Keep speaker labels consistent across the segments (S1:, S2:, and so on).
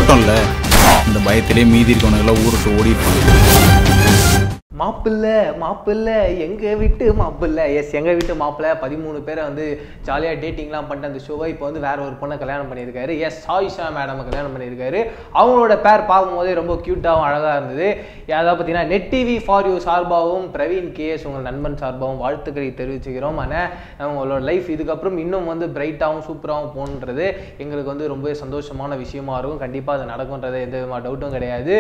S1: மட்டும் இல்லை, இந்த பயத்திலே மீதி இருக்கவனுங்கெல்லாம் ஊருட்டு ஓடிப்பாங்க.
S2: மாப்பிள்ளை எங்கள் வீட்டு மாப்பிள்ளை. எஸ், எங்கள் வீட்டு மாப்பிள்ளை 13 பேரை வந்து ஜாலியாக டேட்டிங்லாம் பண்ணிட்டு அந்த ஷோவை இப்போ வந்து வேற ஒரு பொண்ணை கல்யாணம் பண்ணியிருக்காரு. எஸ், சாயிஷா மேடம் கல்யாணம் பண்ணியிருக்காரு. அவங்களோட பேர் பார்க்கும்போதே ரொம்ப க்யூட்டாகவும் அழகாக இருந்தது. அதாவது பார்த்தீங்கன்னா நெட் டிவி ஃபார் யூ சார்பாகவும் பிரவீன் கேஎஸ் உங்கள் நண்பன் சார்பாகவும் வாழ்த்துக்களை தெரிவிச்சுக்கிறோம். ஆனால் அவங்களோட லைஃப் இதுக்கப்புறம் இன்னும் வந்து பிரைட்டாகவும் சூப்பராகவும் போகணுன்றது எங்களுக்கு வந்து ரொம்ப சந்தோஷமான விஷயமா இருக்கும். கண்டிப்பாக அது நடக்கும்ன்றது எந்த விதமான டவுட்டும் கிடையாது.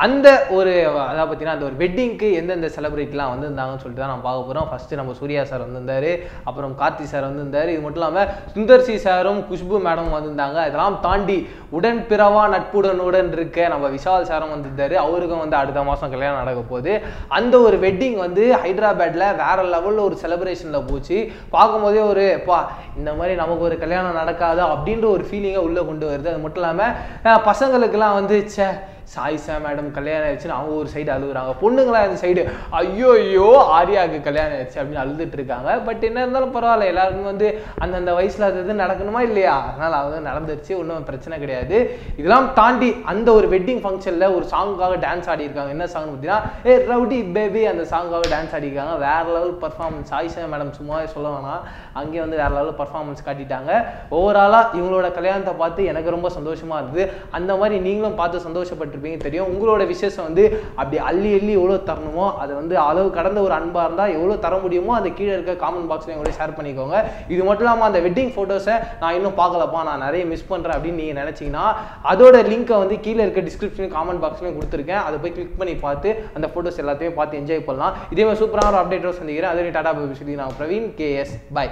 S2: அந்த ஒரு அதாவது பார்த்தீங்கன்னா அந்த ஒரு வெட்டிங்க்கு எந்தெந்த செலிபிரிட்டிலாம் வந்திருந்தாங்கன்னு சொல்லிட்டு தான் நம்ம பார்க்க போகிறோம். ஃபஸ்ட்டு நம்ம சூர்யா சார் வந்திருந்தார், அப்புறம் கார்த்தி சார் வந்திருந்தார். இது மட்டும் இல்லாமல் சுந்தர்சி சாரும் குஷ்பு மேடமும் வந்திருந்தாங்க. இதெல்லாம் தாண்டி உடன் பிறவா நட்புடனுடன் இருக்க நம்ம விஷால் சாரும் வந்திருந்தார். அவருக்கும் வந்து அடுத்த மாதம் கல்யாணம் நடக்க போகுது. அந்த ஒரு வெட்டிங் வந்து ஹைதராபாத்தில் வேற லெவலில் ஒரு செலிப்ரேஷனில் போச்சு. பார்க்கும்போதே ஒரு இந்த மாதிரி நமக்கு ஒரு கல்யாணம் நடக்காதா அப்படின்ற ஒரு ஃபீலிங்கை உள்ளே கொண்டு வருது. அது மட்டும் இல்லாமல் பசங்களுக்கெல்லாம் வந்து சாயிஷா மேடம் கல்யாணம் ஆயிடுச்சுன்னு அவங்க ஒரு சைடு அழுகுறாங்க, பொண்ணுங்களா இந்த சைடு ஐயோ ஆரியாவுக்கு கல்யாணம் ஆயிடுச்சு அப்படின்னு அழுதுட்டு இருக்காங்க. பட் என்ன இருந்தாலும் பரவாயில்ல, எல்லாருமே வந்து அந்தந்த வயசில் அது இது நடக்கணுமா இல்லையா, அதனால் அது நடந்துருச்சு, ஒன்றும் பிரச்சனை கிடையாது. இதெல்லாம் தாண்டி அந்த ஒரு வெட்டிங் ஃபங்க்ஷனில் ஒரு சாங்குக்காக டான்ஸ் ஆடிருக்காங்க. என்ன சாங்னு பார்த்தீங்கன்னா ரவுடி பேபி, அந்த சாங்குக்காக டான்ஸ் ஆடிருக்காங்க. வேற லெவல் பர்ஃபார்மன்ஸ். சாயிஷா மேடம் சும்மாவே சொல்ல வேணாம், அங்கேயே வந்து வேற லெவலில் பர்ஃபார்மன்ஸ் காட்டிட்டாங்க. ஓவராலாக இவங்களோட கல்யாணத்தை பார்த்து எனக்கு ரொம்ப சந்தோஷமாக இருந்தது. அந்த மாதிரி நீங்களும் பார்த்து சந்தோஷப்பட்டு தெரியும். உங்களோட விசேஷம் வந்து அப்படி அள்ளி எவ்வளவு தரணுமோ அதை வந்து அளவு கடந்த ஒரு அன்பா இருந்தா எவ்வளவு தர முடியுமோ அதை கீழே இருக்க காமெண்ட் பாக்ஸ்ல எங்களோட ஷேர் பண்ணிக்கோங்க. இது மட்டும் இல்லாம அந்த வெட்டிங் போட்டோஸை நான் இன்னும் பார்க்கலப்பா, நான் நிறைய மிஸ் பண்றேன் அப்படின்னு நீங்க நினைச்சீங்கன்னா அதோட லிங்கை வந்து கீழே இருக்க டிஸ்கிரிப்ஷன் காமெண்ட் பாக்ஸ்லயும் கொடுத்துருக்கேன். அதை போய் கிளிக் பண்ணி பார்த்து அந்த போட்டோஸ் எல்லாத்தையும் பார்த்து என்ஜாய் பண்ணலாம். இதே மாதிரி சூப்பரான ஒரு அப்டேட்டோட சந்திக்கிறேன். அதே டாடா பாய், நான் பிரவீன் கேஎஸ். பாய்.